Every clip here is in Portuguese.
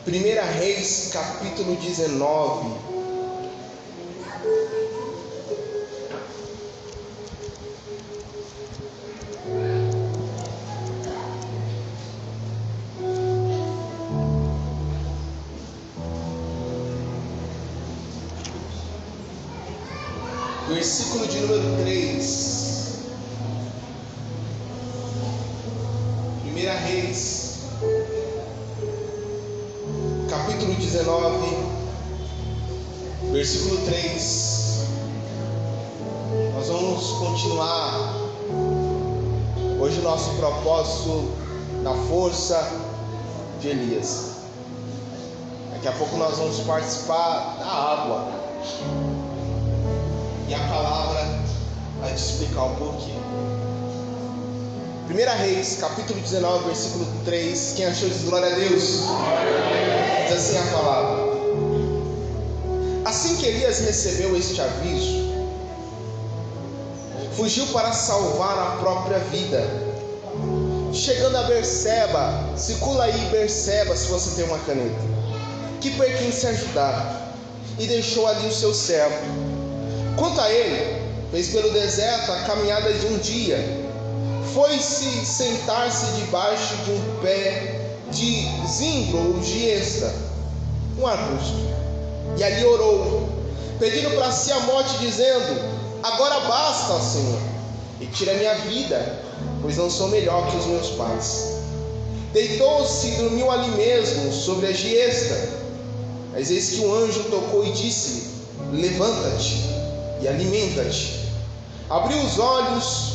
1 Reis, capítulo 19. Versículo de número 3. 1 Reis, capítulo 19, versículo 3. Nós vamos continuar hoje o nosso propósito na força de Elias. Daqui a pouco nós vamos participar da água, e a palavra vai te explicar um pouquinho. 1 Reis, capítulo 19, versículo 3. Quem achou diz glória a Deus? Diz assim a palavra: assim que Elias recebeu este aviso, fugiu para salvar a própria vida. Chegando a Berseba, circula aí Berseba se você tem uma caneta, que pertence a Judá, e deixou ali o seu servo. Quanto a ele, fez pelo deserto a caminhada de um dia. Foi-se sentar-se debaixo de um pé de zimbro ou giesta, um arbusto, e ali orou, pedindo para si a morte, dizendo: agora basta, Senhor, e tira minha vida, pois não sou melhor que os meus pais. Deitou-se e dormiu ali mesmo, sobre a giesta. Mas eis que um anjo tocou e disse-lhe: levanta-te e alimenta-te. Abriu os olhos,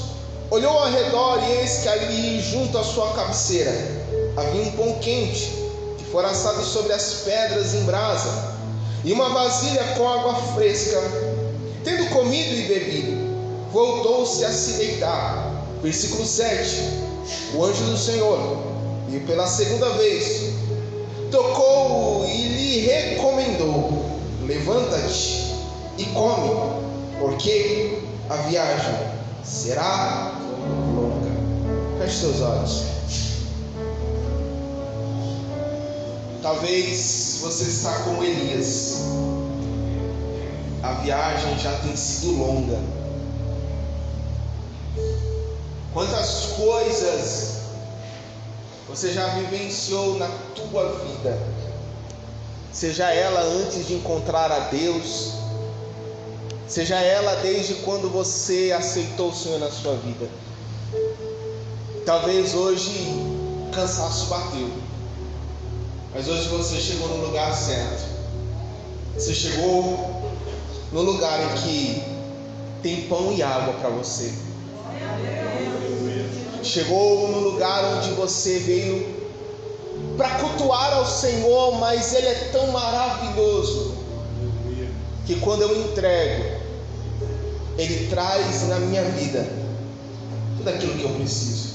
olhou ao redor, e eis que ali, junto à sua cabeceira, havia um pão quente, que fora assado sobre as pedras em brasa, e uma vasilha com água fresca. Tendo comido e bebido, voltou-se a se deitar. Versículo 7. O anjo do Senhor, e pela segunda vez, tocou-o e lhe recomendou: levanta-te e come, porque a viagem será longa. Feche seus olhos. Talvez você está como Elias. A viagem já tem sido longa. Quantas coisas você já vivenciou na tua vida, seja ela antes de encontrar a Deus, seja ela desde quando você aceitou o Senhor na sua vida. Talvez hoje o cansaço bateu, mas hoje você chegou no lugar certo. Você chegou no lugar em que tem pão e água para você. Chegou no lugar onde você veio para cultuar ao Senhor, mas Ele é tão maravilhoso que quando eu entrego, Ele traz na minha vida tudo aquilo que eu preciso.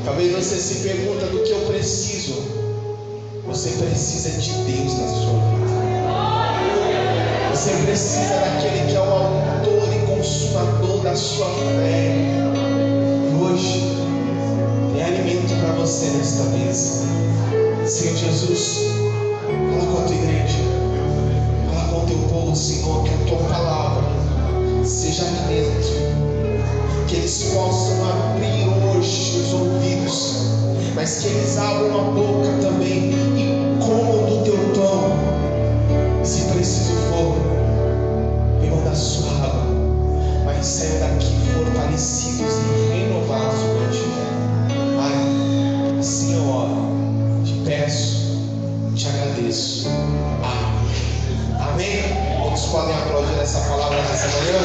Talvez você se pergunta do que eu preciso. Você precisa de Deus na sua vida. Você precisa daquele que é o autor e consumador da sua fé. E hoje tem alimento para você nesta mesa. Senhor Jesus, fala com a tua igreja, fala com o teu povo, Senhor, que a tua palavra seja alimento, que eles possam abrir hoje os ouvidos, mas que eles abram a boca também e comam do teu pão. Se preciso for, bebam da sua água, mas saiam daqui fortalecidos e renovados durante o dia. Pai, assim eu oro, te peço, te agradeço. Amém. Amém? Todos podem aplaudir essa palavra nessa manhã?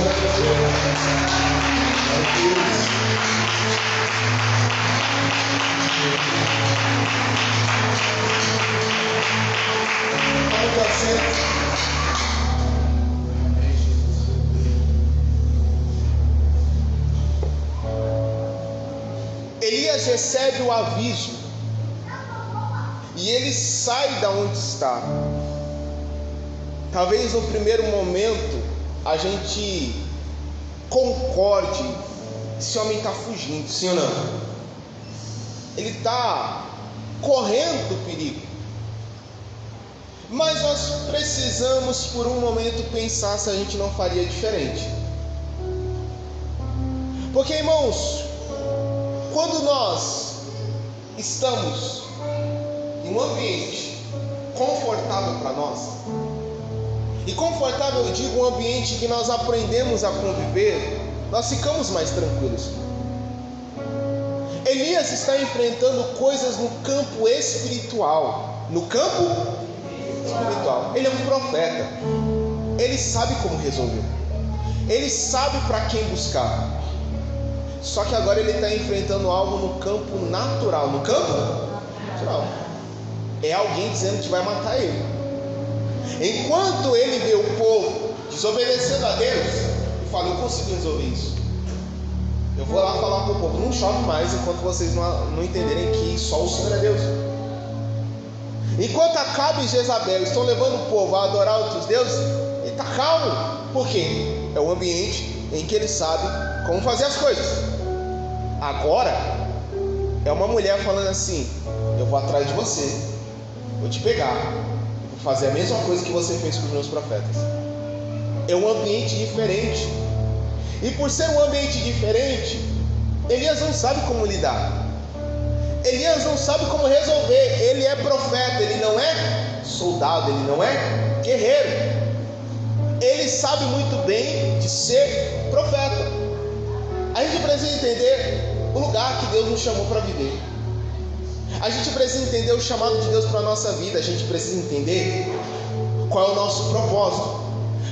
Vamos para centro. Elias recebe o aviso e ele sai da onde está. Talvez no primeiro momento a gente concorde: esse homem está fugindo, sim ou não? Ele está correndo do perigo. Mas nós precisamos por um momento pensar se a gente não faria diferente. Porque, irmãos, quando nós estamos em um ambiente confortável para nós, e confortável eu digo um ambiente que nós aprendemos a conviver, nós ficamos mais tranquilos. Elias está enfrentando coisas no campo espiritual. No campo espiritual. Ele é um profeta. Ele sabe como resolver. Ele sabe para quem buscar. Só que agora ele está enfrentando algo no campo natural. No campo natural. É alguém dizendo que vai matar ele. Enquanto ele vê o povo desobedecendo a Deus, ele fala: eu consigo resolver isso. Eu vou lá falar para o povo: não chove mais enquanto vocês não entenderem que só o Senhor é Deus. Enquanto Acabe e Jezabel estão levando o povo a adorar outros deuses, ele está calmo. Por quê? É um ambiente em que ele sabe como fazer as coisas. Agora é uma mulher falando assim: eu vou atrás de você, vou te pegar, vou fazer a mesma coisa que você fez com os meus profetas. É um ambiente diferente. E por ser um ambiente diferente, Elias não sabe como lidar. Elias não sabe como resolver. Ele é profeta, ele não é soldado, ele não é guerreiro. Ele sabe muito bem de ser profeta. A gente precisa entender o lugar que Deus nos chamou para viver. A gente precisa entender o chamado de Deus para a nossa vida. A gente precisa entender qual é o nosso propósito.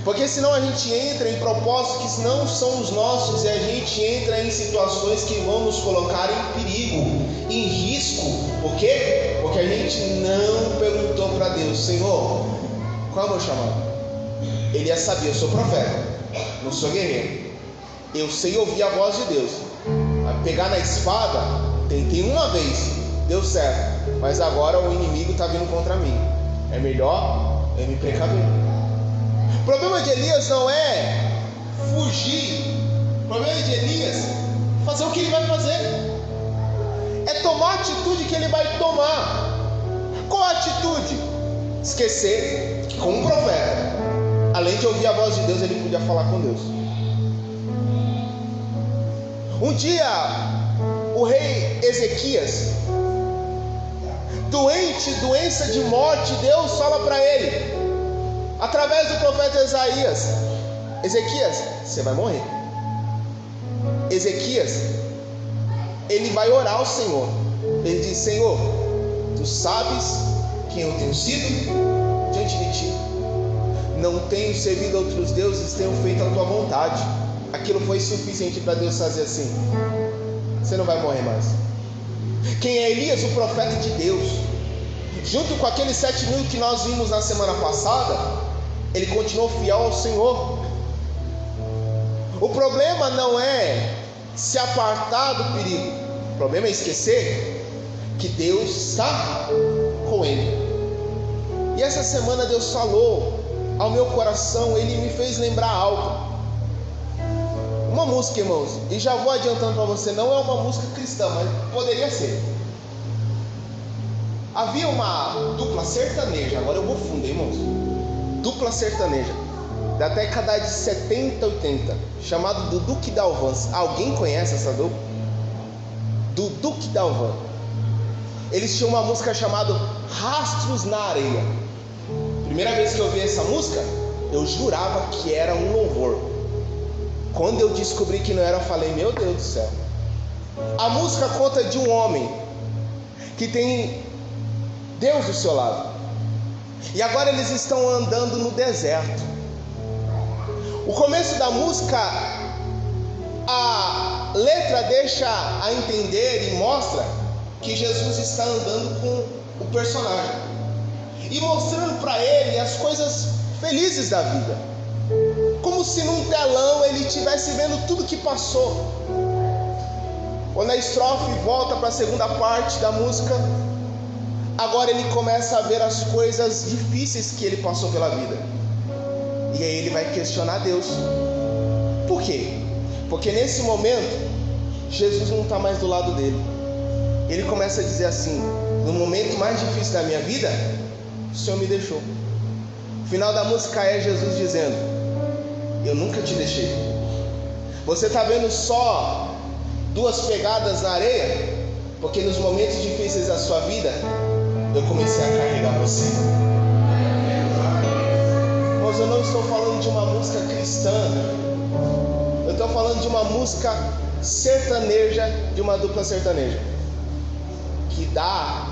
Porque senão a gente entra em propósitos que não são os nossos, e a gente entra em situações que vão nos colocar em perigo, em risco. Por quê? Porque a gente não perguntou para Deus: Senhor, qual é o meu chamado? Ele ia saber: eu sou profeta, não sou guerreiro, eu sei ouvir a voz de Deus. Pegar na espada, tentei uma vez, deu certo, mas agora o inimigo está vindo contra mim, é melhor eu me precaver. O problema de Elias não é fugir. O problema de Elias é fazer o que ele vai fazer. É tomar a atitude que ele vai tomar. Qual a atitude? Esquecer que, como um profeta, além de ouvir a voz de Deus, ele podia falar com Deus. Um dia, o rei Ezequias, doença de morte, Deus fala para ele, através do profeta Isaías: Ezequias, você vai morrer. Ezequias, ele vai orar ao Senhor. Ele diz: Senhor, tu sabes quem eu tenho sido diante de ti. Não tenho servido a outros deuses, tenho feito a tua vontade. Aquilo foi suficiente para Deus fazer assim: você não vai morrer mais. Quem é Elias? O profeta de Deus. Junto com aqueles 7.000 que nós vimos na semana passada, ele continuou fiel ao Senhor. O problema não é se apartar do perigo. O problema é esquecer que Deus está com ele. E essa semana Deus falou ao meu coração, ele me fez lembrar algo. Uma música, irmãos, e já vou adiantando para você, não é uma música cristã, mas poderia ser. Havia uma dupla sertaneja, agora eu vou fundo, irmãos. Dupla sertaneja da década de 70, 80, chamado Dudu e Dalvan. Alguém conhece essa dupla? Dudu e Dalvan. Eles tinham uma música chamada Rastros na Areia. Primeira vez que eu ouvi essa música, eu jurava que era um louvor. Quando eu descobri que não era, eu falei: meu Deus do céu. A música conta de um homem que tem Deus do seu lado, e agora eles estão andando no deserto. O começo da música, a letra deixa a entender e mostra que Jesus está andando com o personagem e mostrando para ele as coisas felizes da vida, como se num telão ele estivesse vendo tudo que passou. Quando a estrofe volta para a segunda parte da música, agora ele começa a ver as coisas difíceis que ele passou pela vida. E aí ele vai questionar Deus. Por quê? Porque nesse momento Jesus não está mais do lado dele. Ele começa a dizer assim: no momento mais difícil da minha vida, o Senhor me deixou. final da música é Jesus dizendo: eu nunca te deixei. Você está vendo só 2 pegadas na areia? Porque nos momentos difíceis da sua vida, eu comecei a carregar você. Mas eu não estou falando de uma música cristã. Eu estou falando de uma música sertaneja, de uma dupla sertaneja, que dá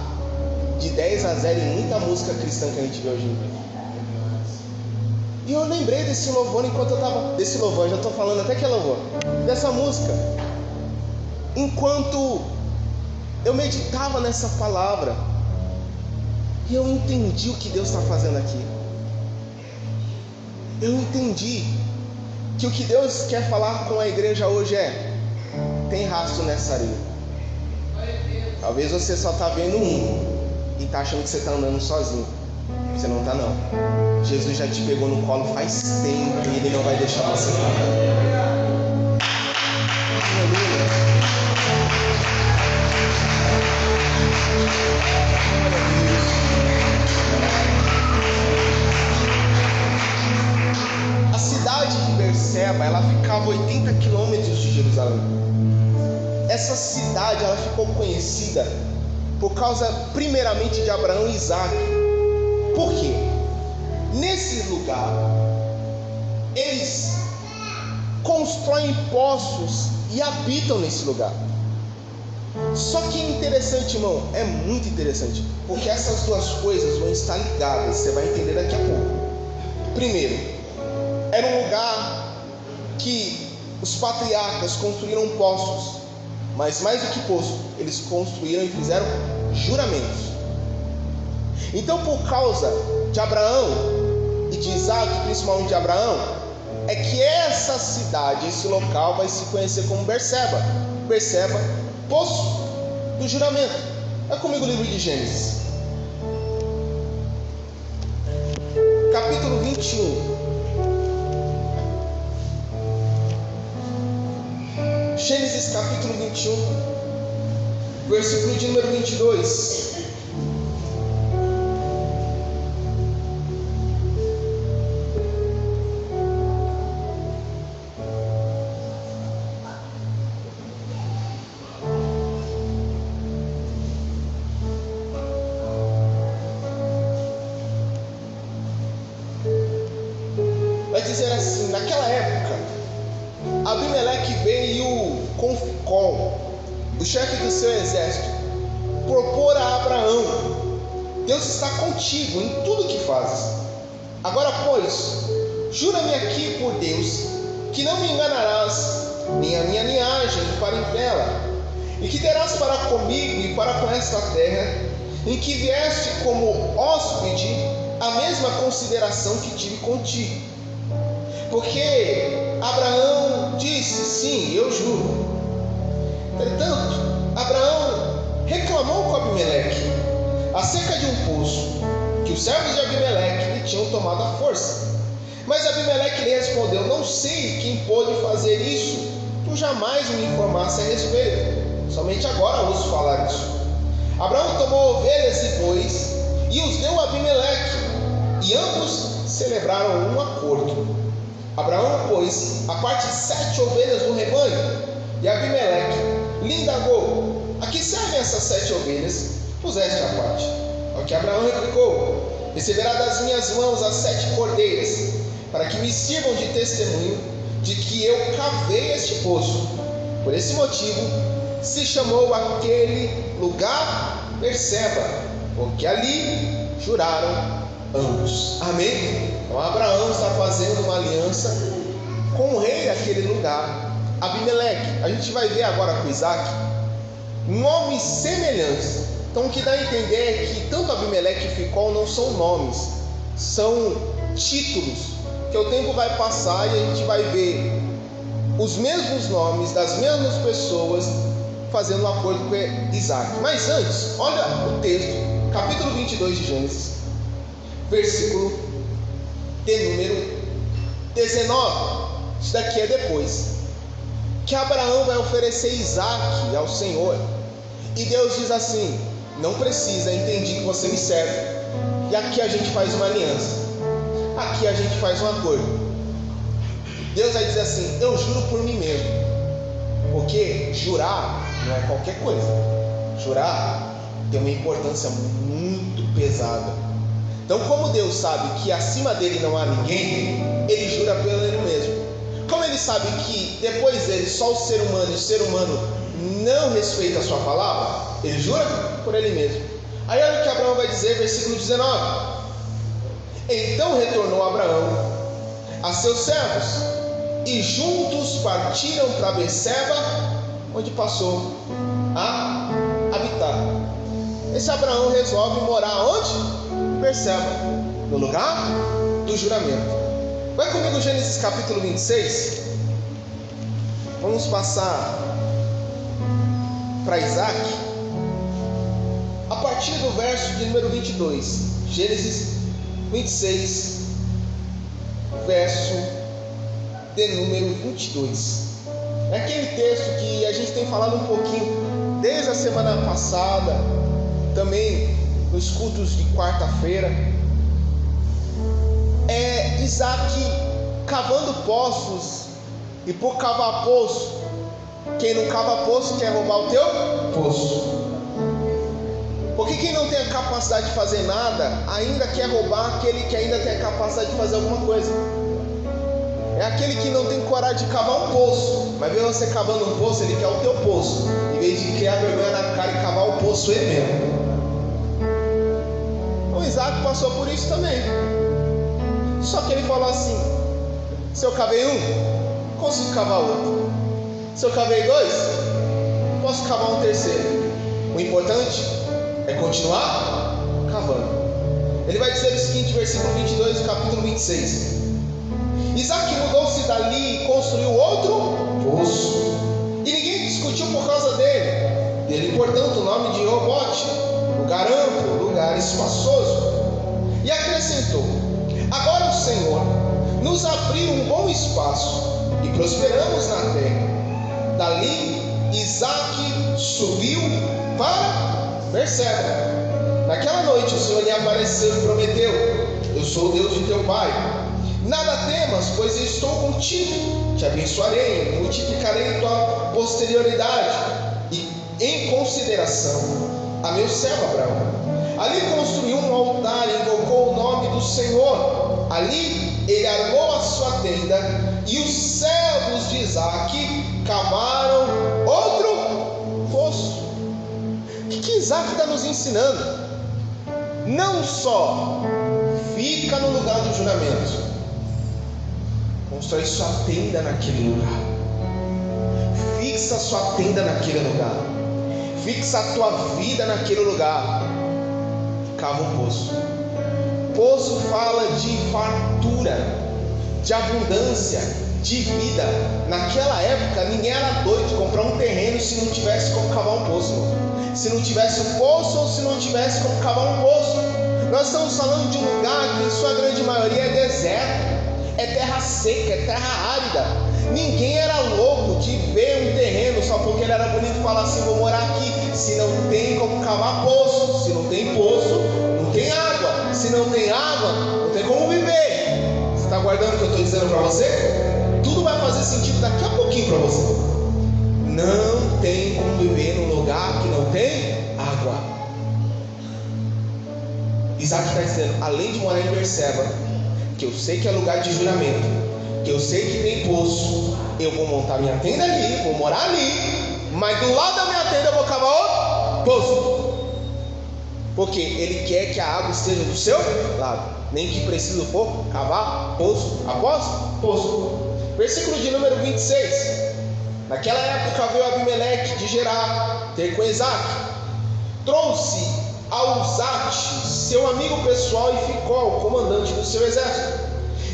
de 10-0 em muita música cristã que a gente vê hoje em dia. E eu lembrei desse louvor enquanto eu estava... Desse louvor, já estou falando até que é louvor. Dessa música. Enquanto eu meditava nessa palavra, e eu entendi o que Deus está fazendo aqui. Eu entendi que o que Deus quer falar com a igreja hoje é: tem rastro nessa areia. Talvez você só está vendo um e está achando que você está andando sozinho. Você não está, não. Jesus já te pegou no colo faz tempo e Ele não vai deixar você parar. A cidade de Berseba, ela ficava 80 quilômetros de Jerusalém. Essa cidade, ela ficou conhecida por causa primeiramente de Abraão e Isaac. Por quê? Nesse lugar, eles constroem poços e habitam nesse lugar. Só que é interessante, irmão, é muito interessante, porque essas duas coisas vão estar ligadas, você vai entender daqui a pouco. Primeiro, era um lugar que os patriarcas construíram poços, mas mais do que poço, eles construíram e fizeram juramentos. Então, por causa de Abraão e de Isaac, principalmente de Abraão, é que essa cidade, esse local vai se conhecer como Berseba. Berseba, poço do juramento. É comigo o livro de Gênesis, capítulo 21. Gênesis capítulo 21, versículo de número 22. Vai dizer assim: naquela época, Abimeleque veio com Ficol, o chefe do seu exército, propor a Abraão: Deus está contigo em tudo que fazes. Agora, pois, jura-me aqui por Deus que não me enganarás, nem a minha linhagem em parentela, e que terás para comigo e para com esta terra, em que vieste como hóspede, a mesma consideração que tive contigo. Porque Abraão disse: sim, eu juro. Entretanto, Abraão reclamou com Abimeleque acerca de um poço que os servos de Abimeleque lhe tinham tomado à força. Mas Abimeleque lhe respondeu: não sei quem pôde fazer isso, tu jamais me informasse a respeito, somente agora ouço falar isso. Abraão tomou ovelhas e bois e os deu a Abimeleque, e ambos celebraram um acordo. Abraão pôs a parte 7 ovelhas no rebanho, e Abimeleque lhe indagou: a que servem essas 7 ovelhas? Puseste a parte. Ao que Abraão replicou: receberá das minhas mãos as 7 cordeiras, para que me sirvam de testemunho de que eu cavei este poço. Por esse motivo se chamou aquele lugar Berseba, porque ali juraram ambos. Amém? Então Abraão está fazendo uma aliança com o rei daquele lugar, Abimeleque. A gente vai ver agora com Isaac nomes semelhantes. Então o que dá a entender é que tanto Abimeleque e Ficol não são nomes, são títulos, que o tempo vai passar e a gente vai ver os mesmos nomes das mesmas pessoas fazendo um acordo com Isaac. Mas antes, olha o texto, capítulo 22 de Gênesis, versículo de número 19. Isso daqui é depois que Abraão vai oferecer Isaac ao Senhor, e Deus diz assim: não precisa, entendi que você me serve, e aqui a gente faz uma aliança. aqui a gente faz um acordo. Deus vai dizer assim: eu juro por mim mesmo. Porque jurar não é qualquer coisa. Jurar tem uma importância muito pesada. Então, como Deus sabe que acima dele não há ninguém, ele jura pelo ele mesmo. Como ele sabe que depois dele só o ser humano, e o ser humano não respeita a sua palavra, ele jura por ele mesmo. Aí olha o que Abraão vai dizer, versículo 19: então retornou Abraão a seus servos, e juntos partiram para Berseba, onde passou a habitar. Esse Abraão resolve morar onde? Berseba, no lugar do juramento. Vai comigo, Gênesis capítulo 26. Vamos passar para Isaac, a partir do verso de número 22. Gênesis 26, verso de número 22. É aquele texto que a gente tem falado um pouquinho desde a semana passada, também nos cultos de quarta-feira. É Isaac cavando poços, e por cavar poço, quem não cava poço quer roubar o teu poço. Porque quem não tem a capacidade de fazer nada, ainda quer roubar aquele que ainda tem a capacidade de fazer alguma coisa. É aquele que não tem coragem de cavar um poço, mas vê você cavando um poço, ele quer o teu poço, em vez de criar vergonha na cara e cavar o poço ele mesmo. O Isaac passou por isso também. Só que ele falou assim: se eu cavei um, consigo cavar outro. Se eu cavei dois, posso cavar um terceiro. O importante é continuar cavando. Ele vai dizer o seguinte, versículo 22 do capítulo 26: Isaac mudou-se dali e construiu outro poço, e ninguém discutiu por causa dele, portanto, o nome de Reobote, lugar amplo, lugar espaçoso. E acrescentou: agora o Senhor nos abriu um bom espaço e prosperamos na terra. Dali Isaac subiu para Berseba. Naquela noite o Senhor lhe apareceu e prometeu: eu sou o Deus de teu pai, nada temas, pois eu estou contigo, te abençoarei, multiplicarei tua posterioridade, e em consideração a meu servo Abraão. Ali construiu um altar e invocou o nome do Senhor. Ali ele armou a sua tenda, e os servos de Isaac cavaram outro poço. O que Isaac está nos ensinando? Não só fica no lugar do juramento, constrói sua tenda naquele lugar, fixa sua tenda naquele lugar, fixa a tua vida naquele lugar, cava um poço. Poço fala de fartura, de abundância, de vida. Naquela época ninguém era doido de comprar um terreno se não tivesse como cavar um poço, se não tivesse um poço ou se não tivesse como cavar um poço. Nós estamos falando de um lugar que em sua grande maioria é deserto, é terra seca, é terra árida. Ninguém era louco de ver um terreno só porque ele era bonito e falar assim: vou morar aqui. Se não tem como cavar poço, se não tem poço, não tem água, se não tem água, não tem como viver. Você está guardando o que eu estou dizendo para você? Tudo vai fazer sentido daqui a pouquinho para você. Não tem como viver num lugar que não tem água. Isaac está dizendo: além de morar em Berseba, que eu sei que é lugar de juramento, que eu sei que tem poço, eu vou montar minha tenda ali, vou morar ali, mas do lado da minha tenda eu vou cavar outro poço, porque ele quer que a água esteja do seu lado, nem que precise for cavar poço após poço. Versículo de número 26. Naquela época veio Abimeleque de Gerar ter com Isaac, trouxe Auzate, seu amigo pessoal, e ficou o comandante do seu exército.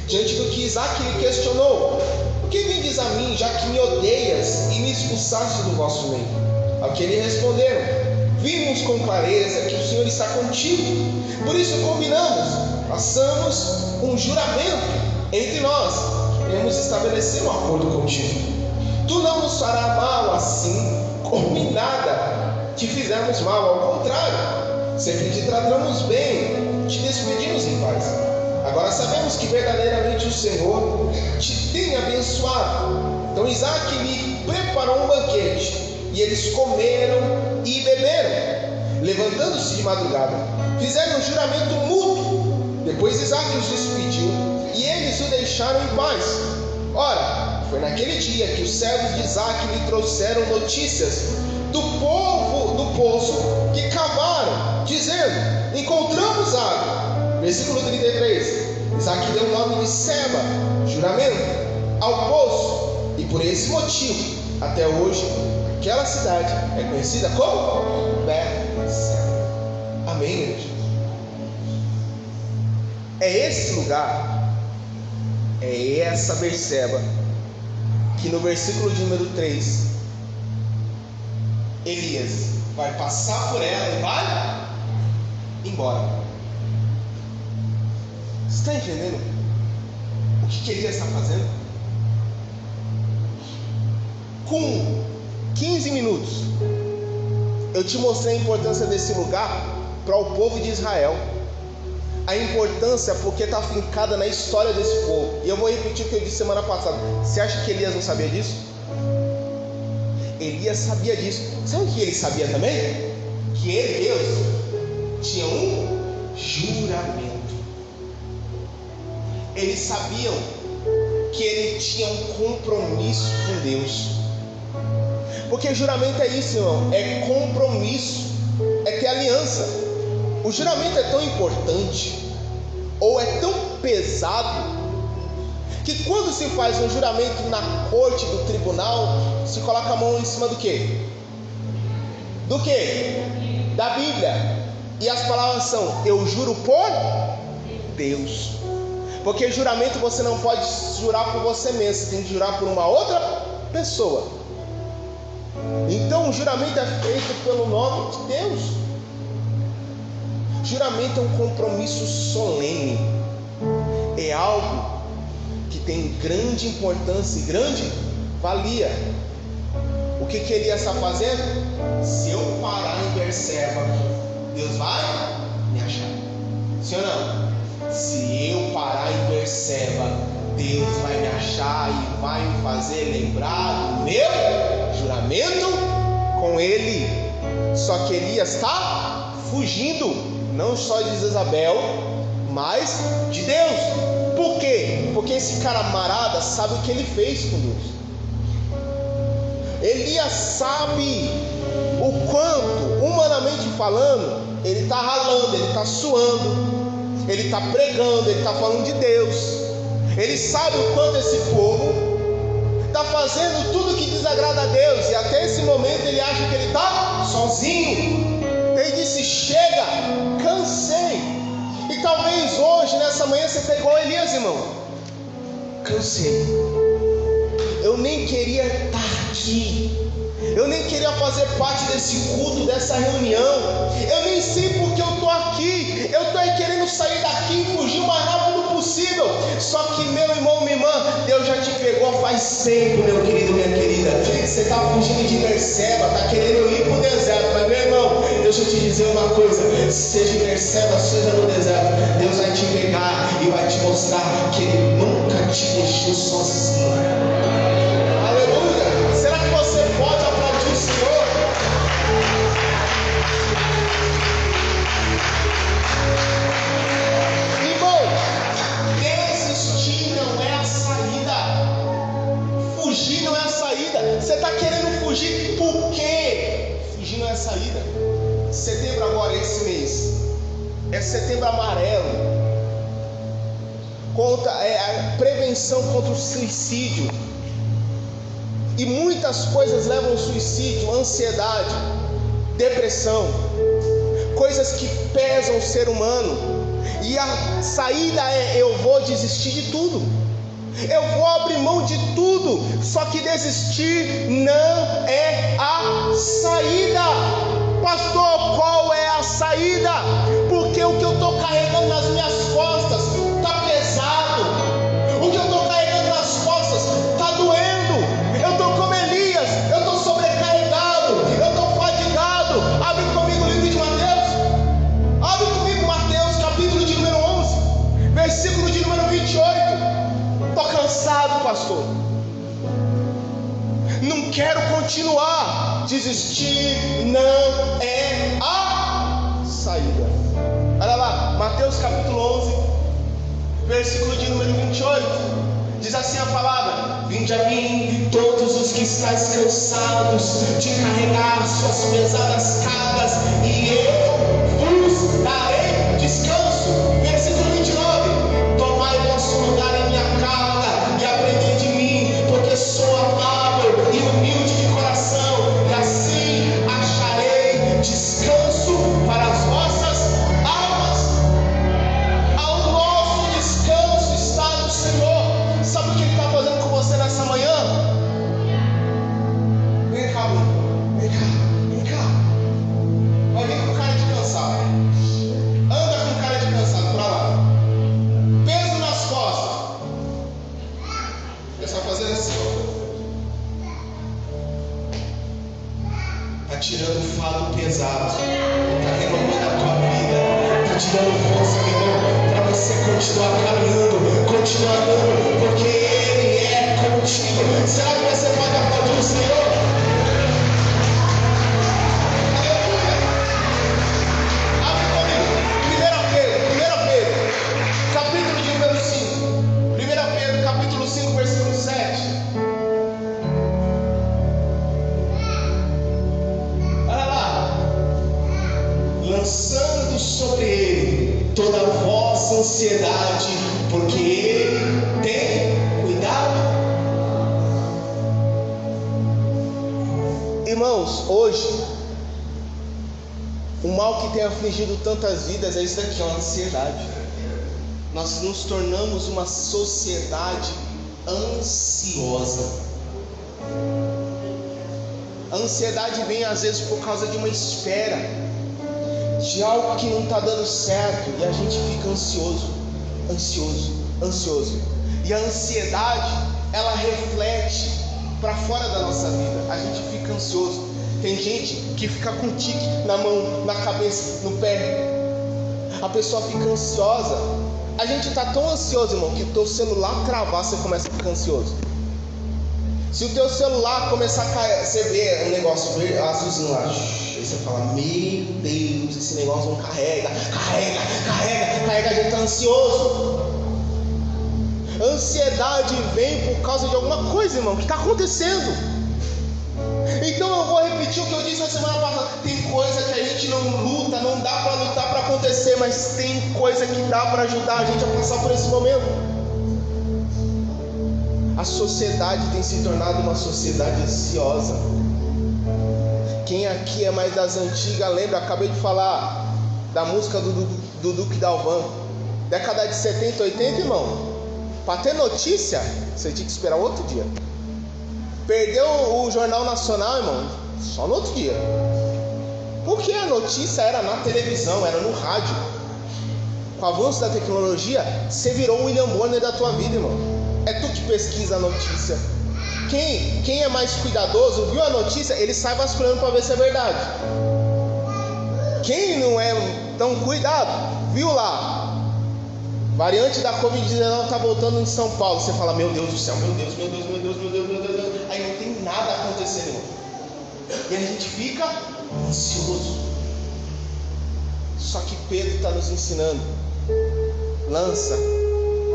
Diante do que Isaac lhe questionou: por que vindes a mim, já que me odeias e me expulsaste do vosso meio? Ao que ele responderam: vimos com clareza que o Senhor está contigo, por isso combinamos, façamos um juramento entre nós, queremos estabelecer um acordo contigo. Tu não nos farás mal assim, como em nada te fizemos mal, ao contrário, sempre te tratamos bem, te despedimos em paz. Agora sabemos sabemos que verdadeiramente o Senhor te tem abençoado. Então Isaac lhe preparou um banquete, e eles comeram e beberam. Levantando-se de madrugada, fizeram um juramento mútuo. Depois Isaac os despediu, e eles o deixaram em paz. Ora, foi naquele dia que os servos de Isaac lhe trouxeram notícias do povo do poço que cavaram, dizendo: encontramos água. Versículo 33. Isaac deu o nome de Seba, juramento, ao poço, e por esse motivo, até hoje, aquela cidade é conhecida como Berseba. Amém, igreja? É esse lugar, é essa Berseba, que no versículo de número 3, Elias vai passar por ela e vai embora. Você está entendendo o que Elias está fazendo? Com 15 minutos, eu te mostrei a importância desse lugar para o povo de Israel. A importância porque está fincada na história desse povo. E eu vou repetir o que eu disse semana passada. Você acha que Elias não sabia disso? Elias sabia disso. Sabe o que ele sabia também? Que ele, Deus, tinha um juramento. Eles sabiam que ele tinha um compromisso com Deus. Porque juramento é isso, irmão, é compromisso, é ter aliança. O juramento é tão importante, ou é tão pesado, que quando se faz um juramento na corte do tribunal, se coloca a mão em cima do quê? Do quê? Da Bíblia. E as palavras são: eu juro por Deus. Porque juramento você não pode jurar por você mesmo, você tem que jurar por uma outra pessoa. Então o juramento é feito pelo nome de Deus. Juramento é um compromisso solene, é algo que tem grande importância e grande valia. O que Elias está fazendo? Se eu parar em Berseba, Deus vai me achar. Sim ou não? Se eu parar em Berseba, Deus vai me achar e vai me fazer lembrar do meu juramento com Ele. Só que Elias está fugindo, não só de Jezabel, mas de Deus. Por quê? Porque esse camarada sabe o que ele fez com Deus. Elias sabe o quanto, humanamente falando, ele está ralando, ele está suando, ele está pregando, ele está falando de Deus. Ele sabe o quanto esse povo está fazendo tudo que desagrada a Deus, e até esse momento ele acha que ele está sozinho. Ele disse: chega, cansei. E talvez hoje, nessa manhã, você está igual Elias, irmão. Cansei. Eu nem queria estar aqui. Eu nem queria fazer parte desse culto, dessa reunião. Eu nem sei porque eu estou aqui. Eu estou querendo sair daqui e fugir o mais rápido possível. Só que, meu irmão, minha irmã, Deus já te pegou faz tempo, meu querido, minha querida. Você está fugindo de Berseba, está querendo ir para o deserto. Mas, meu irmão, deixa eu te dizer uma coisa: seja em Berseba, seja no deserto, Deus vai te pegar e vai te mostrar que Ele nunca te deixou sozinho. Aleluia! Será que você pode aplaudir o Senhor? Irmão, desistir não é a saída. Fugir não é a saída. Você está querendo fugir por quê? Fugir não é a saída. Setembro agora, esse mês, é setembro amarelo. A prevenção contra o suicídio. E muitas coisas levam ao suicídio: ansiedade, depressão, coisas que pesam o ser humano. E a saída é: eu vou desistir de tudo, eu vou abrir mão de tudo. Só que desistir não é a saída. Pastor, qual é a saída? Porque o que eu estou carregando nas minhas costas está pesado. O que eu estou carregando nas costas está doendo. Eu estou como Elias, eu estou sobrecarregado, eu estou fadigado. Abre comigo o livro de Mateus. Abre comigo Mateus, capítulo de número 11, versículo de número 21. quero continuar. Desistir não é a saída. Olha lá, Mateus capítulo 11, versículo de número 28. Diz assim a palavra: vinde a mim todos os que estáis cansados de carregar suas pesadas cargas, e eu vos darei descanso. Versículo 29: tomai vosso lugar em minha carga e aprendei de mim, porque sou amável e humilde de coração, e assim acharei descanso para as vossas almas. Ao nosso descanso está no Senhor. Sabe o que Ele está fazendo com você nessa manhã? Vem cá, Bruno. Vem cá, vem cá. Vai vir com cara de cansado. Anda com cara de cansado pra lá. Peso nas costas. Ele está fazendo assim. Está tirando o fardo pesado. Está renovando a tua vida. Está te dando força, meu irmão, para você continuar caminhando, continuar andando, porque Ele é contigo. Será que você pode aplaudir o Senhor? Aleluia! Abre comigo. 1 Pedro, capítulo de número 5. 1 Pedro, capítulo 5, versículo 7. Olha lá. Lançando sobre Ele toda a vossa ansiedade, porque Ele tem cuidado. Irmãos, hoje o mal que tem afligido tantas vidas é isso daqui, a ansiedade. Nós nos tornamos uma sociedade ansiosa. A ansiedade vem às vezes por causa de uma espera, de algo que não está dando certo, e a gente fica ansioso. E a ansiedade, ela reflete para fora da nossa vida. A gente fica ansioso. Tem gente que fica com tique na mão, na cabeça, no pé. A pessoa fica ansiosa. A gente está tão ansioso, irmão, que o teu celular travar, você começa a ficar ansioso. Se o teu celular começar a cair, você vê um negócio azulzinho lá, aí você fala: meu Deus, esse negócio não carrega, a gente está ansioso. Ansiedade vem por causa de alguma coisa, irmão, que está acontecendo. Então eu vou repetir o que eu disse na semana passada: tem coisa que a gente não luta, não dá para lutar para acontecer, mas tem coisa que dá para ajudar a gente a passar por esse momento. A sociedade tem se tornado uma sociedade ansiosa. Quem aqui é mais das antigas lembra, acabei de falar da música do Duque Dalvan, década de 70, 80, irmão. Para ter notícia, você tinha que esperar outro dia. Perdeu o Jornal Nacional, irmão, só no outro dia. Porque a notícia era na televisão, era no rádio. Com o avanço da tecnologia, você virou o William Bonner da tua vida, irmão. É tu que pesquisa a notícia. Quem é mais cuidadoso, viu a notícia, ele sai vasculhando para ver se é verdade. Quem não é tão cuidado, viu lá, variante da Covid-19 está voltando em São Paulo. Você fala: meu Deus do céu, meu Deus. Aí não tem nada acontecendo, irmão. E a gente fica ansioso. Só que Pedro está nos ensinando: lança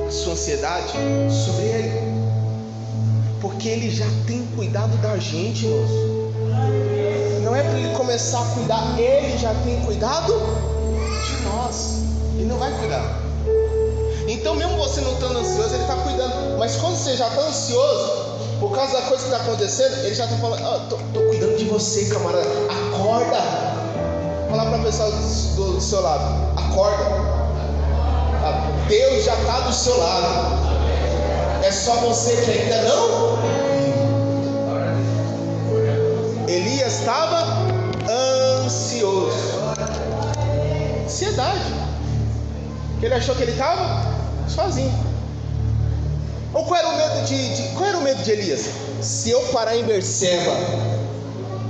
a sua ansiedade sobre Ele, porque Ele já tem cuidado da gente, irmãos. Não é para Ele começar a cuidar, Ele já tem cuidado de nós. Ele não vai cuidar. Então, mesmo você não estando ansioso, Ele está cuidando. Mas quando você já está ansioso, por causa da coisa que está acontecendo, Ele já está falando: tô cuidando de você, camarada. Acorda. Fala para a pessoa do seu lado: acorda. Deus já está do seu lado. É só você que ainda não. Elias estava ansioso. Ansiedade. Ele achou que ele estava sozinho. Ou qual era o medo de Elias? Se eu parar em Berseba,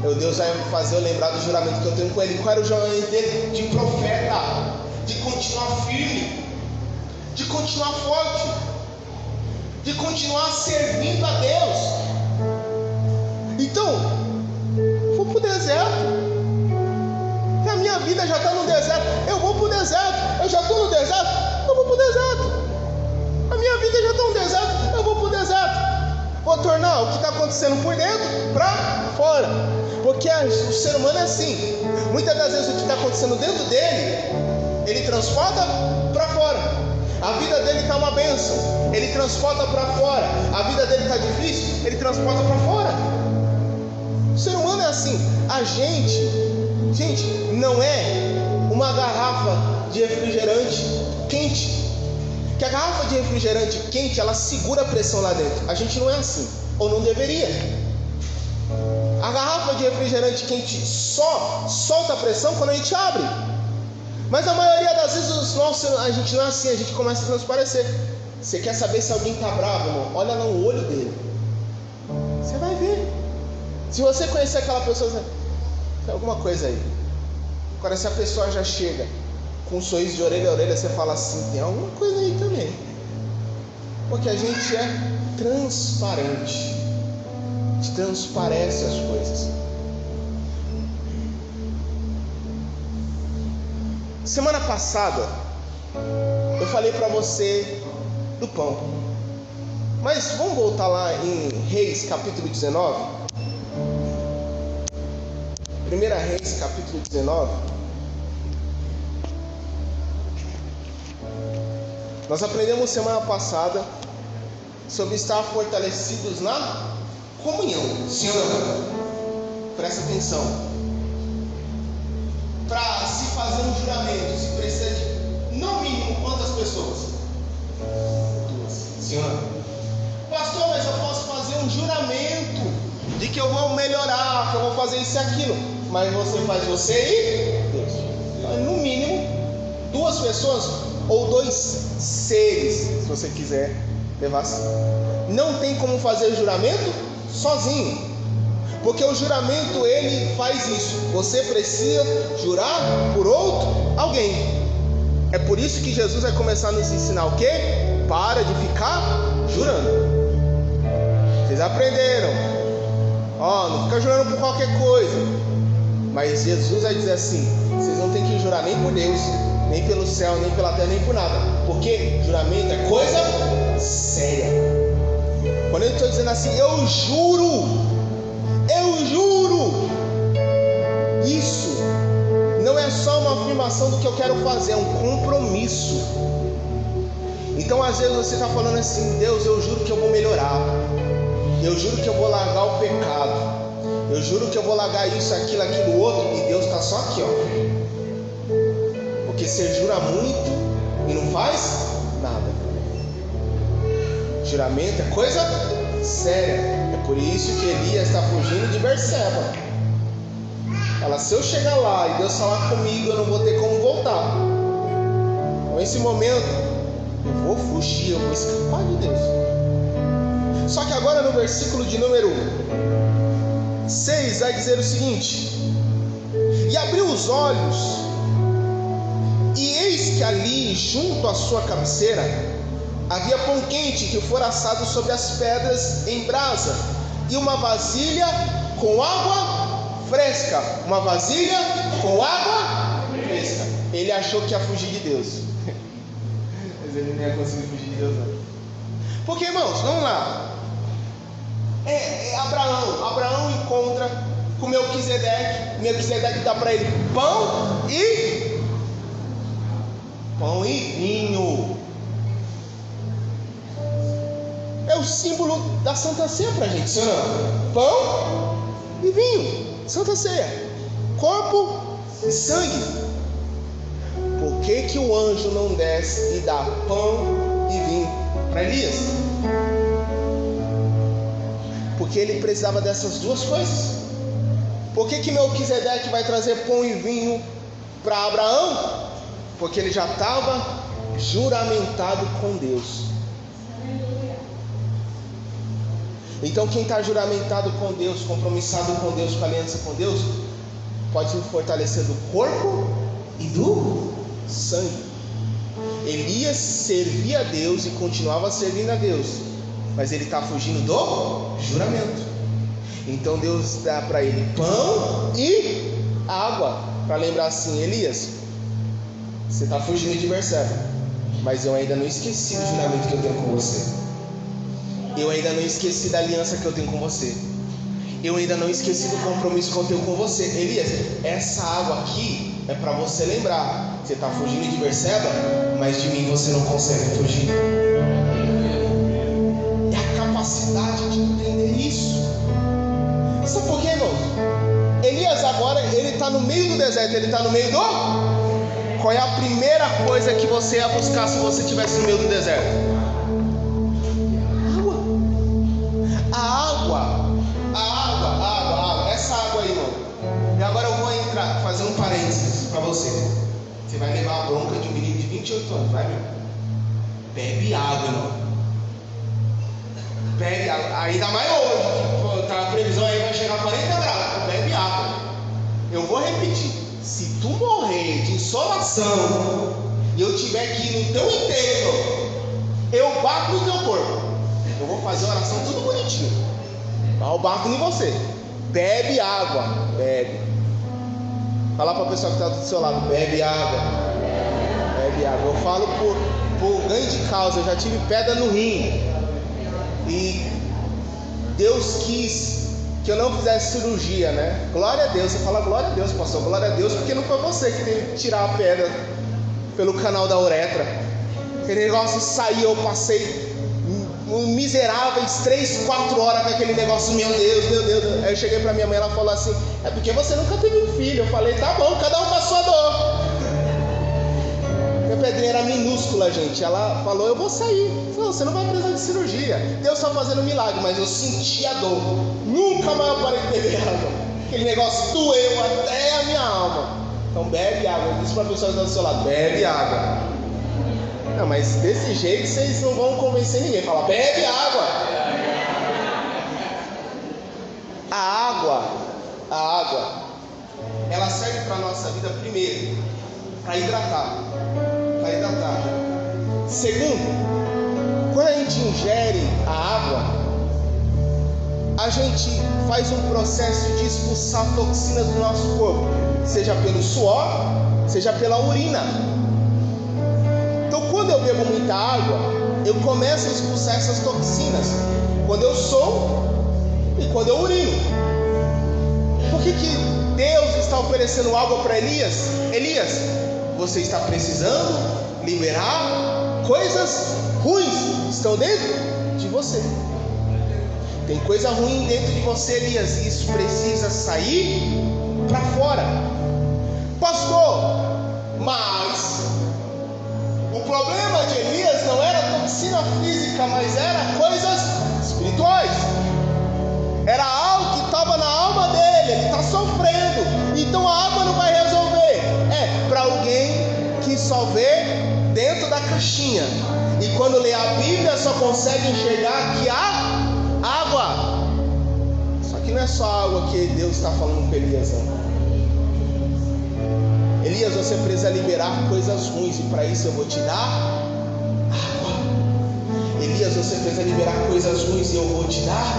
meu Deus vai me fazer eu lembrar do juramento que eu tenho com ele. Qual era o juramento dele? De profeta, de continuar firme, de continuar forte, de continuar servindo a Deus. Então, vou para o deserto. A minha vida já está no deserto. Eu vou para o deserto. Eu já estou no deserto. Eu vou para o deserto. A minha vida já está no deserto. Eu vou para o deserto. Vou tornar o que está acontecendo por dentro para fora. Porque o ser humano é assim. Muitas das vezes o que está acontecendo dentro dele, ele transporta para fora. A vida dele está uma bênção, ele transporta para fora. A vida dele está difícil, ele transporta para fora. O ser humano é assim. A gente não é uma garrafa de refrigerante quente. Que a garrafa de refrigerante quente, ela segura a pressão lá dentro. A gente não é assim, ou não deveria. A garrafa de refrigerante quente só solta a pressão quando a gente abre. Mas a maioria das vezes a gente não é assim, a gente começa a transparecer. Você quer saber se alguém está bravo, irmão? Olha no olho dele. Você vai ver. Se você conhecer aquela pessoa, tem alguma coisa aí. Agora, se a pessoa já chega com um sorriso de orelha a orelha, você fala assim, tem alguma coisa aí também. Porque a gente é transparente. A gente transparece as coisas. Semana passada eu falei para você do pão. Mas vamos voltar lá em Reis capítulo 19. 1 Reis capítulo 19. Nós aprendemos semana passada sobre estar fortalecidos na comunhão. Sim ou não? Presta atenção. Para se fazer um juramento, se precisa de, no mínimo, quantas pessoas? 2. Sim ou não? Pastor, mas eu posso fazer um juramento de que eu vou melhorar, que eu vou fazer isso e aquilo. Mas você faz você e Deus. Então, no mínimo, 2 pessoas ou 2 seres, se você quiser levar assim. Não tem como fazer juramento sozinho. Porque o juramento, ele faz isso. Você precisa jurar por alguém. É por isso que Jesus vai começar a nos ensinar o quê? Para de ficar jurando. Vocês aprenderam. Não fica jurando por qualquer coisa. Mas Jesus vai dizer assim: vocês não tem que jurar nem por Deus, nem pelo céu, nem pela terra, nem por nada. Porque juramento é coisa séria. Quando eu estou dizendo assim, eu juro, isso não é só uma afirmação do que eu quero fazer, é um compromisso. Então às vezes você está falando assim: Deus, eu juro que eu vou melhorar, eu juro que eu vou largar o pecado, eu juro que eu vou largar isso, aquilo, outro. E Deus está só aqui, ó. Porque você jura muito e não faz nada. Juramento é coisa séria. É por isso que Elias está fugindo de Berseba. Se eu chegar lá e Deus falar comigo, eu não vou ter como voltar. Então nesse momento eu vou fugir, eu vou escapar de Deus. Só que agora no versículo de número 6 vai dizer o seguinte: e abriu os olhos, e eis que ali junto à sua cabeceira havia pão quente que fora assado sobre as pedras em brasa, e uma vasilha com água fresca. Uma vasilha com água fresca. Ele achou que ia fugir de Deus. Mas ele não ia conseguir fugir de Deus, não. Porque, irmãos, vamos lá. Abraão encontra com Melquisedeque dá para ele pão e vinho. É o símbolo da Santa Ceia para a gente, senhor. Pão e vinho, Santa Ceia, corpo e sangue. Por que o anjo não desce e dá pão e vinho para Elias? Porque ele precisava dessas 2 coisas. Por que Melquisedeque vai trazer pão e vinho para Abraão? Porque ele já estava juramentado com Deus. Então quem está juramentado com Deus, compromissado com Deus, com aliança com Deus, pode se fortalecer do corpo e do sangue. Elias servia a Deus e continuava servindo a Deus, mas ele está fugindo do juramento. Então Deus dá para ele pão e água, para lembrar assim: Elias, você está fugindo de Berseba, mas eu ainda não esqueci do juramento que eu tenho com você. Eu ainda não esqueci da aliança que eu tenho com você. Eu ainda não esqueci do compromisso que eu tenho com você. Elias, essa água aqui é para você lembrar. Você está fugindo de Berseba, mas de mim você não consegue fugir. É a capacidade de entender isso. Sabe por quê, irmão? Elias agora, ele está no meio do deserto. Ele está no meio do... Qual é a primeira coisa que você ia buscar se você estivesse no meio do deserto? Água. Essa água aí, irmão. E agora eu vou entrar, fazer um parênteses para você. Você vai levar a bronca de um menino de 28 anos, vai, meu? Bebe água, irmão. Bebe água. Ainda mais hoje, tá, a previsão aí vai chegar a 40 graus. Bebe água. Eu vou repetir. Se tu morrer de insolação e eu tiver que ir no teu enterro, eu bato no teu corpo. Eu vou fazer a oração tudo bonitinho. Mas eu bato em você. Bebe água. Bebe. Fala para a pessoa que está do seu lado: bebe água. Bebe água. Eu falo por ganho de causa. Eu já tive pedra no rim. E Deus quis que eu não fizesse cirurgia, né? Glória a Deus. Você fala glória a Deus, pastor. Glória a Deus, porque não foi você que teve que tirar a pedra pelo canal da uretra. Aquele negócio saiu, eu passei miseráveis 3-4 horas com aquele negócio. Meu Deus. Aí eu cheguei pra minha mãe, ela falou assim: é porque você nunca teve um filho. Eu falei: tá bom, cada um com a sua dor. Minha pedrinha era minúscula, gente. Ela falou: eu vou sair. Falou: você não vai precisar de cirurgia. Deus está fazendo um milagre. Mas eu senti a dor. Nunca mais eu parei de beber água. Aquele negócio doeu até a minha alma. Então bebe água. Eu disse para a pessoa que está do seu lado: bebe água. Não, mas desse jeito vocês não vão convencer ninguém. Fala: bebe água. A água, ela serve para a nossa vida, primeiro, para hidratar. Segundo, quando a gente ingere a água, a gente faz um processo de expulsar toxinas do nosso corpo, seja pelo suor, seja pela urina. Então, quando eu bebo muita água, eu começo a expulsar essas toxinas quando eu sou e quando eu urino. Por que Deus está oferecendo água para Elias? Elias, você está precisando liberar coisas ruins, estão dentro de você. Tem coisa ruim dentro de você, Elias, e isso precisa sair para fora. Pastor, mas o problema de Elias não era toxina física, mas era coisas espirituais. Era algo que estava na alma dele, ele está sofrendo. Então a água não vai resolver. É para alguém que só vê dentro da caixinha. E quando lê a Bíblia só consegue enxergar que há água. Só que não é só água que Deus está falando com Elias, não. Elias, você precisa liberar coisas ruins, e para isso eu vou te dar água. Elias, você precisa liberar coisas ruins e eu vou te dar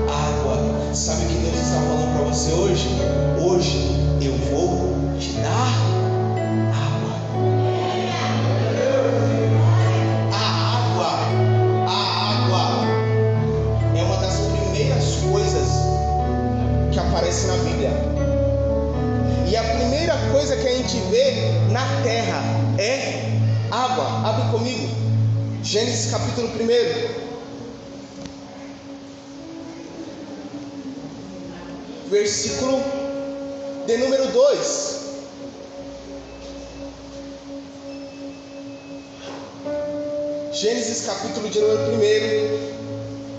água. Sabe o que Deus está falando para você hoje? Hoje eu vou te dar água. A água é uma das primeiras coisas que aparece na Bíblia. E a primeira coisa que a gente vê na terra é água. Abre comigo, Gênesis capítulo 1, versículo de número 2. Gênesis capítulo de número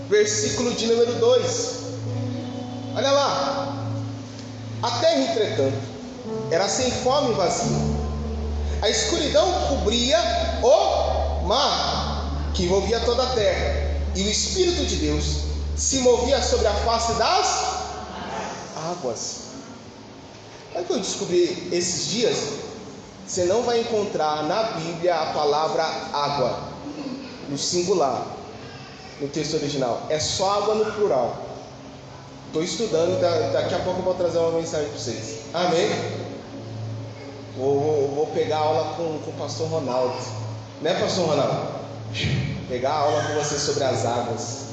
1, versículo de número 2. Olha lá. A terra, entretanto, era sem fome e vazia. A escuridão cobria o mar, que envolvia toda a terra, e o Espírito de Deus se movia sobre a face das águas. Sabe o que eu descobri esses dias? Você não vai encontrar na Bíblia a palavra água no singular, no texto original. É só água no plural. Estou estudando, daqui a pouco eu vou trazer uma mensagem para vocês. Amém? Vou pegar aula com o pastor Ronaldo. Né, pastor Ronaldo? Pegar a aula com você sobre as águas.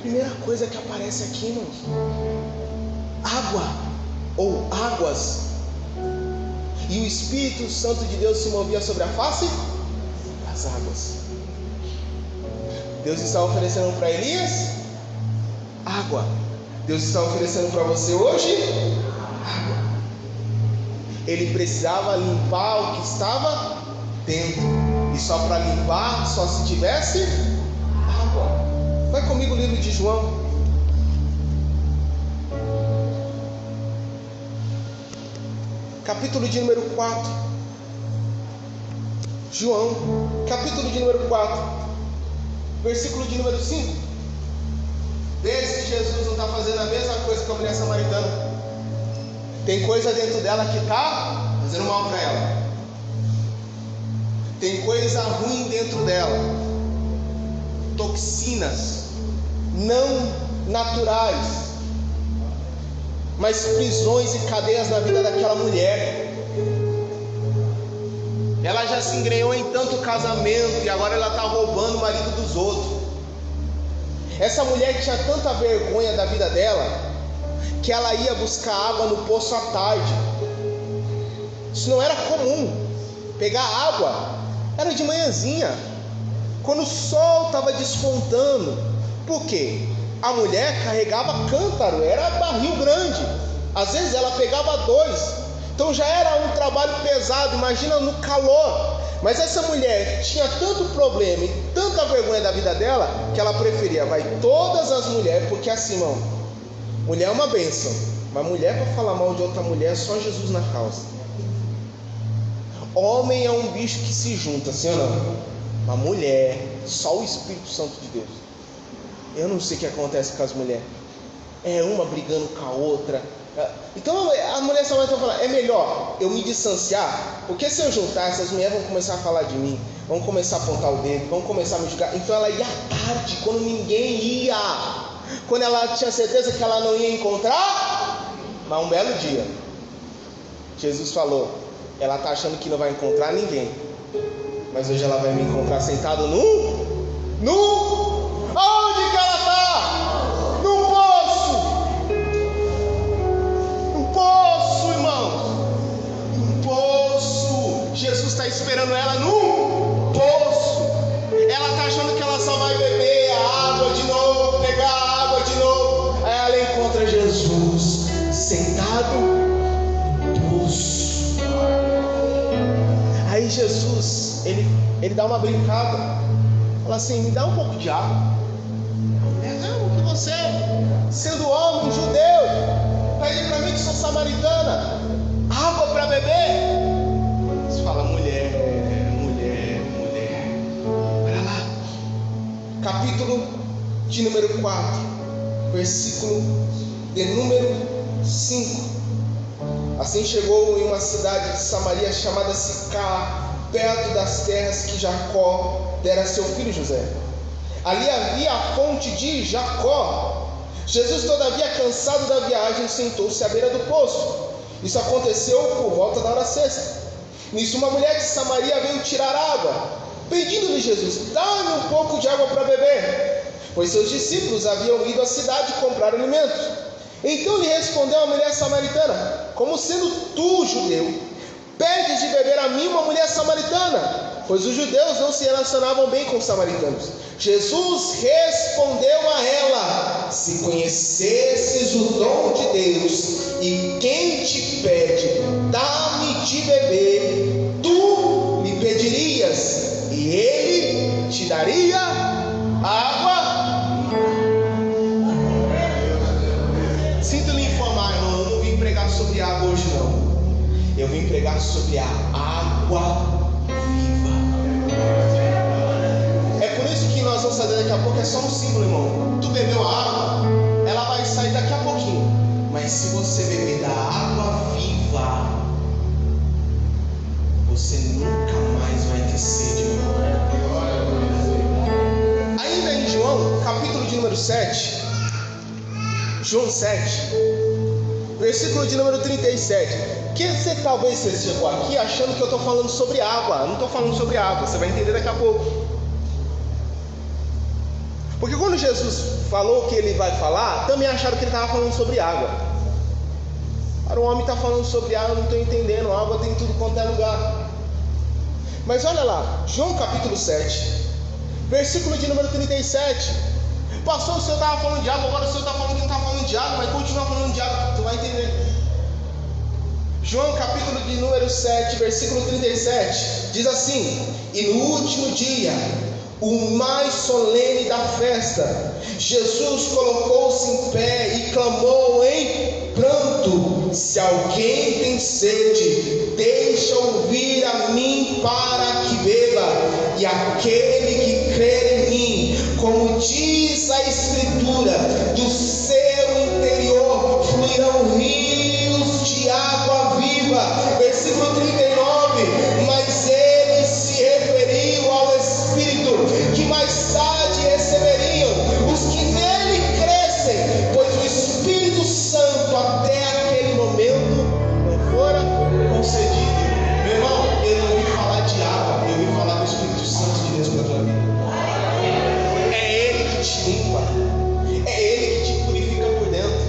Primeira coisa que aparece aqui, irmãos: água ou águas. E o Espírito Santo de Deus se movia sobre a face das águas. Deus está oferecendo para Elias água. Deus está oferecendo para você hoje água. Ele precisava limpar o que estava dentro. E só para limpar, só se tivesse água. Vai comigo o livro de João. Capítulo de número 4. João, capítulo de número 4, versículo de número 5. Vê se Jesus não está fazendo a mesma coisa que a mulher samaritana. Tem coisa dentro dela que está fazendo mal para ela. Tem coisa ruim dentro dela. Toxinas não naturais, mas prisões e cadeias na vida daquela mulher. Ela já se engrenhou em tanto casamento e agora ela está roubando o marido dos outros. Essa mulher tinha tanta vergonha da vida dela que ela ia buscar água no poço à tarde. Isso não era comum. Pegar água era de manhãzinha, quando o sol estava despontando. Por quê? A mulher carregava cântaro, era barril grande. Às vezes ela pegava 2. Então já era um trabalho pesado, imagina no calor. Mas essa mulher tinha tanto problema e tanta vergonha da vida dela, que ela preferia, vai todas as mulheres, porque assim, irmão, mulher é uma bênção, mas mulher para falar mal de outra mulher, só Jesus na causa. Homem é um bicho que se junta, sim ou não? Uma mulher, só o Espírito Santo de Deus. Eu não sei o que acontece com as mulheres. É uma brigando com a outra. Então a mulher só vai falar, é melhor eu me distanciar, porque se eu juntar, essas mulheres vão começar a falar de mim, vão começar a apontar o dedo, vão começar a me julgar. Então ela ia à tarde, quando ninguém ia, quando ela tinha certeza que ela não ia encontrar. Mas um belo dia, Jesus falou, ela está achando que não vai encontrar ninguém, mas hoje ela vai me encontrar sentado aonde que ela está? No poço, irmão. No poço. Jesus está esperando ela no poço. Ela está achando que ela só vai beber a água de novo, pegar a água de novo. Aí ela encontra Jesus sentado no poço. Aí Jesus, ele dá uma brincada. Fala assim, me dá um pouco de água. Não, que você, sendo homem, judeu, pede para mim que sou samaritana, água para beber. Você fala, mulher, olha lá. Capítulo de número 4, versículo de número 5. Assim chegou em uma cidade de Samaria chamada Sicar, perto das terras que Jacó dera a seu filho José. Ali havia a fonte de Jacó. Jesus, todavia, cansado da viagem, sentou-se à beira do poço. Isso aconteceu por volta da hora sexta. Nisso uma mulher de Samaria veio tirar água, pedindo-lhe Jesus, dá-me um pouco de água para beber, pois seus discípulos haviam ido à cidade comprar alimentos. Então lhe respondeu a mulher samaritana, como sendo tu, judeu, pedes de beber a mim, uma mulher samaritana? Pois os judeus não se relacionavam bem com os samaritanos. Jesus respondeu a ela, se conhecesses o dom de Deus, e quem te pede, dá-me de beber, tu me pedirias, e ele te daria água. Sinto lhe informar, irmão, eu não vim pregar sobre água hoje não. Eu vim pregar sobre a água viva. É por isso que nós vamos fazer daqui a pouco, é só um símbolo, irmão. Tu bebeu a água, ela vai sair daqui a pouquinho. Mas se você beber da água viva, você nunca mais vai ter sede, meu irmão. Ainda em João, capítulo de número 7, João 7, versículo de número 37. Que talvez você chegou aqui achando que eu estou falando sobre água. Eu não estou falando sobre água, você vai entender daqui a pouco. Porque quando Jesus falou que ele vai falar, também acharam que ele estava falando sobre água. Para o homem está falando sobre água, eu não estou entendendo. A água tem tudo quanto é lugar. Mas olha lá, João capítulo 7, versículo de número 37. Pastor, o senhor estava falando de água, agora o senhor está falando que não está falando de água, mas continua falando de água, tu vai entender. João capítulo de número 7, versículo 37, diz assim: e no último dia, o mais solene da festa, Jesus colocou-se em pé e clamou em pranto: se alguém tem sede, deixa ouvir a mim para que beba, e aquele que crer em mim, como diz a Escritura, do seu interior fluirão rios de água viva. Versículo 39, mas ele se referiu ao Espírito, que mais tarde receberiam os que nele crescem, pois o Espírito Santo até aquele momento não fora concedido. Meu irmão, eu não ouvi falar de água, eu ouvi falar do Espírito Santo de Deus para a tua vida. É Ele que te limpa, é Ele que te purifica por dentro.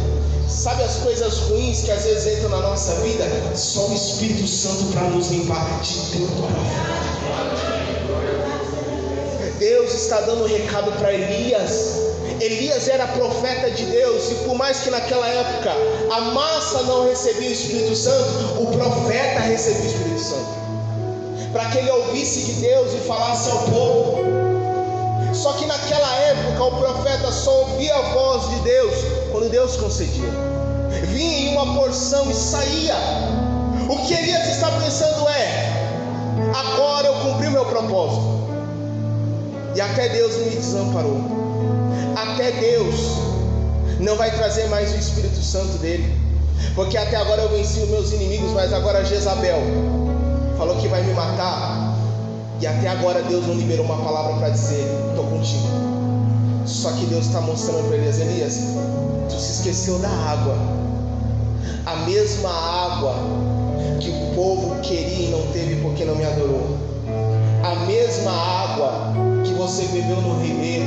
Sabe as coisas ruins que às vezes entram na nossa vida? Só o Espírito Santo para nos limpar de dentro para fora. Deus está dando um recado para Elias. Elias era profeta de Deus, e por mais que naquela época a massa não recebia o Espírito Santo, o profeta recebia o Espírito Santo, para que ele ouvisse de Deus e falasse ao povo. Só que naquela época o profeta só ouvia a voz de Deus quando Deus concedia. Vinha em uma porção e saía. O que Elias está pensando é: agora eu cumpri o meu propósito. E até Deus me desamparou. Até Deus não vai trazer mais o Espírito Santo dele. Porque até agora eu venci os meus inimigos, mas agora Jezabel falou que vai me matar. E até agora Deus não liberou uma palavra para dizer: estou contigo. Só que Deus está mostrando para Elias: Elias, tu se esqueceu da água. A mesma água que o povo queria e não teve porque não me adorou. A mesma água que você bebeu no ribeiro,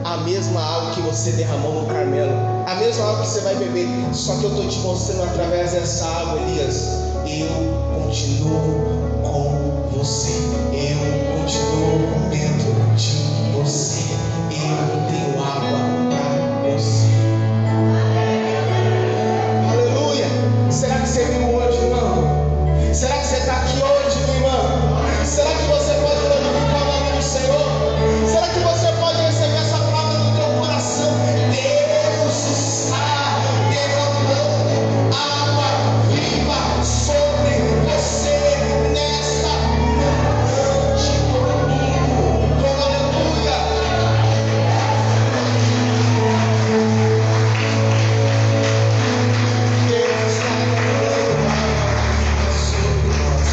a mesma água que você derramou no Carmelo, a mesma água que você vai beber. Só que eu estou te mostrando através dessa água, Elias, eu continuo com você, eu continuo dentro de você, eu tenho água para você. Aleluia! Será que você viu hoje, irmão? Será que você está aqui hoje, meu irmão? Será que você pode glorificar o nome do Senhor? Será que você pode receber essa palavra no teu coração? Deus está derramando água viva sobre você nesta noite. Aleluia! Deus está derramando água sobre nós.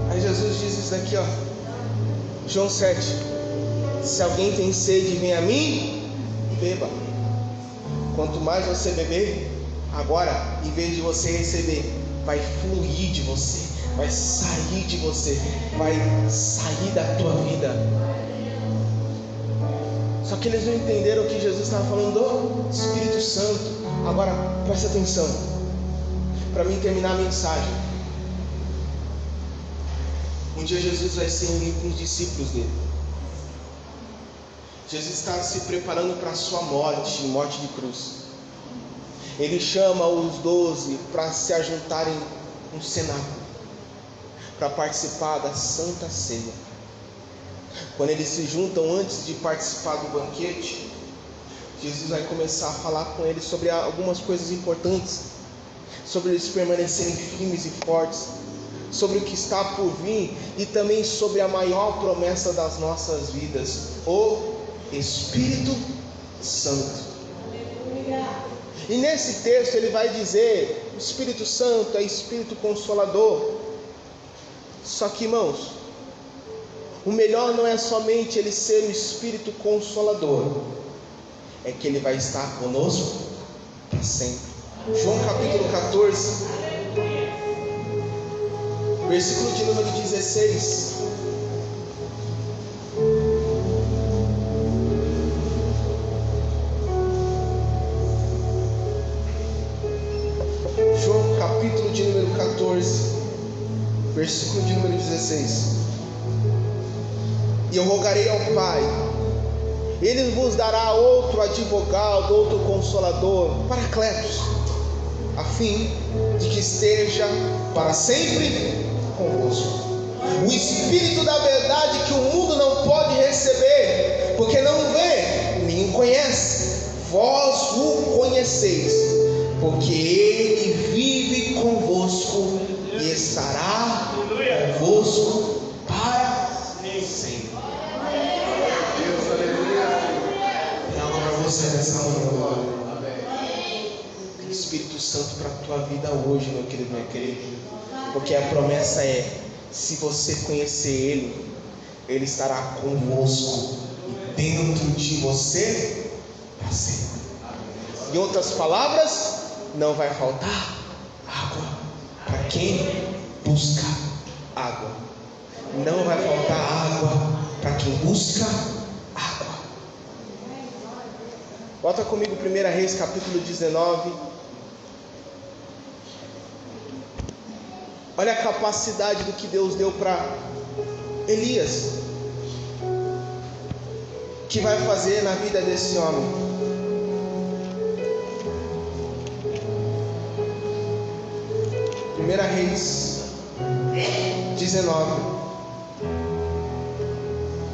Aí Jesus diz isso daqui, ó, João 7: se alguém tem sede, vem a mim e beba. Quanto mais você beber, agora, em vez de você receber, vai fluir de você, vai sair de você, vai sair da tua vida. Só que eles não entenderam que Jesus estava falando do Espírito Santo. Agora, presta atenção, para mim terminar a mensagem. Um dia Jesus vai se reunir com os discípulos dele. Jesus está se preparando para a sua morte de cruz. Ele chama os 12 para se ajuntarem no cenáculo, para participar da Santa Ceia. Quando eles se juntam antes de participar do banquete, Jesus vai começar a falar com eles sobre algumas coisas importantes, sobre eles permanecerem firmes e fortes, sobre o que está por vir e também sobre a maior promessa das nossas vidas, o Espírito Santo. E nesse texto ele vai dizer: o Espírito Santo é Espírito Consolador. Só que, irmãos, O melhor não é somente Ele ser o Espírito Consolador, é que Ele vai estar conosco para sempre. João capítulo 14, versículo de número 16. João capítulo de número 14, versículo de número 16. E eu rogarei ao Pai, Ele vos dará outro advogado, outro consolador, Paracletos, a fim de que esteja para sempre convosco. O Espírito da verdade que o mundo não pode receber, porque não vê, nem o conhece. Vós o conheceis, porque Ele vive convosco e estará convosco para sempre. Você nessa manhã, Espírito Santo, para a tua vida hoje, meu querido, minha querida, porque a promessa é: se você conhecer Ele, Ele estará convosco e dentro de você para sempre. Em outras palavras, não vai faltar água para quem busca água. Não vai faltar água para quem busca água. Volta comigo, 1 Reis, capítulo 19. Olha a capacidade do que Deus deu para Elias, que vai fazer na vida desse homem. 1 Reis 19,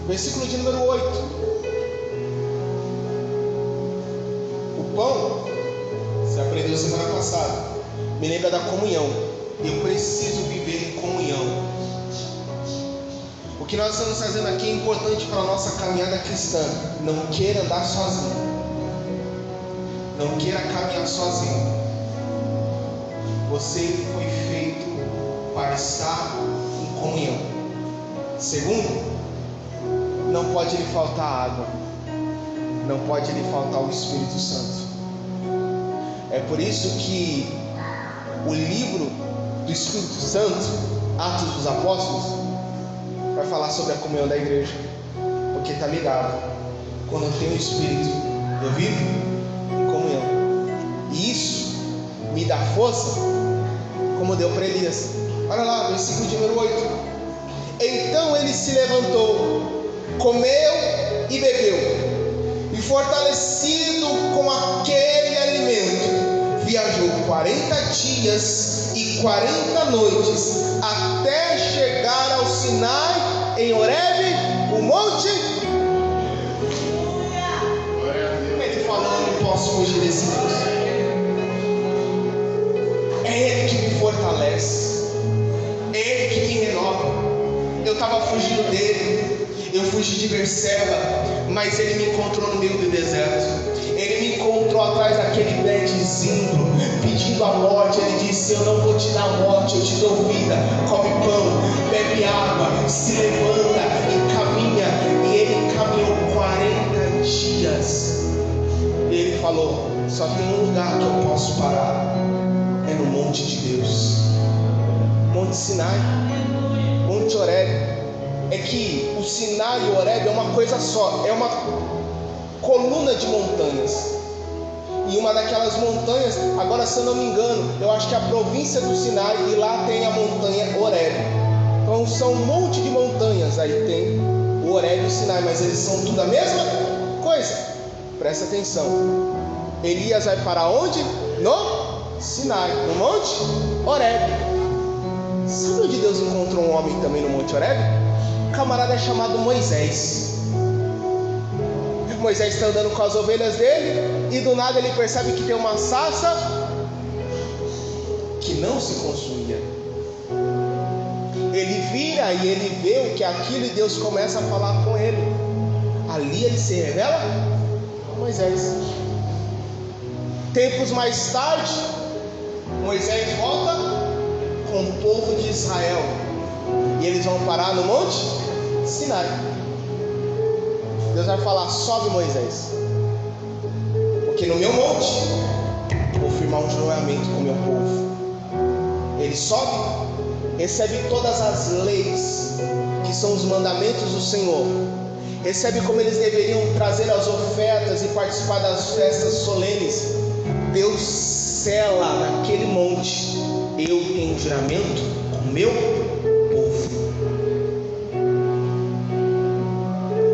versículo de número 8. Pão, você aprendeu semana passada, me lembra da comunhão. Eu preciso viver em comunhão. O que nós estamos fazendo aqui é importante para a nossa caminhada cristã. Não queira andar sozinho, não queira caminhar sozinho. Você foi feito para estar em comunhão. Segundo, não pode lhe faltar água, não pode lhe faltar o Espírito Santo. É por isso que o livro do Espírito Santo, Atos dos Apóstolos, vai falar sobre a comunhão da igreja, porque está ligado. Quando eu tenho o Espírito, eu vivo em comunhão, e isso me dá força, como deu para Elias. Olha lá, versículo de número 8. Então ele se levantou, comeu e bebeu, e fortalecido com aquele alimento, viajou 40 dias e 40 noites, até chegar ao Sinai, em Horebe, o monte. Ele falou: eu não posso fugir desse Deus. É Ele que me fortalece, é Ele que me renova. Eu estava fugindo dele, eu fugi de Berseba, mas Ele me encontrou no meio do deserto. Ele me encontrou atrás daquele pé de zimbro, pedindo a morte. Ele disse: eu não vou te dar morte, eu te dou vida. Come pão, bebe água, se levanta e caminha. E ele caminhou 40 dias. E ele falou: só tem um lugar que eu posso parar, é no monte de Deus, Monte Sinai, Monte Horebe. É que o Sinai e o Horebe é uma coisa só, é uma coluna de montanhas. E uma daquelas montanhas, agora se eu não me engano, eu acho que é a província do Sinai, e lá tem a montanha Horebe. Então são um monte de montanhas, aí tem o Horebe e o Sinai, mas eles são tudo a mesma coisa. Presta atenção. Elias vai para onde? No Sinai, no monte Horebe. Sabe onde Deus encontrou um homem também no monte Horebe? Um camarada é chamado Moisés. Moisés está andando com as ovelhas dele, e do nada ele percebe que tem uma sarça que não se consumia. Ele vira e ele vê o que é aquilo, e Deus começa a falar com ele. Ali ele se revela a Moisés. Tempos mais tarde, Moisés volta com o povo de Israel, e eles vão parar no monte Sinai. Deus vai falar: sobe, Moisés, porque no meu monte vou firmar um juramento com o meu povo. Ele sobe, recebe todas as leis, que são os mandamentos do Senhor, recebe como eles deveriam trazer as ofertas e participar das festas solenes. Deus sela naquele monte: eu tenho juramento com o meu povo.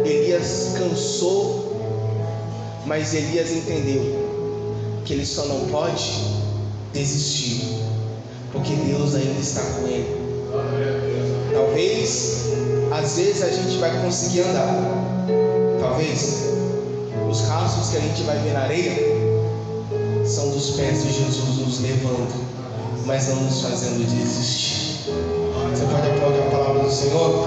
Elias cansou, mas Elias entendeu que ele só não pode desistir, porque Deus ainda está com ele. Talvez, às vezes a gente vai conseguir andar, talvez os rastros que a gente vai ver na areia são dos pés de Jesus nos levando, mas não nos fazendo desistir. Você pode aplaudir a palavra do Senhor?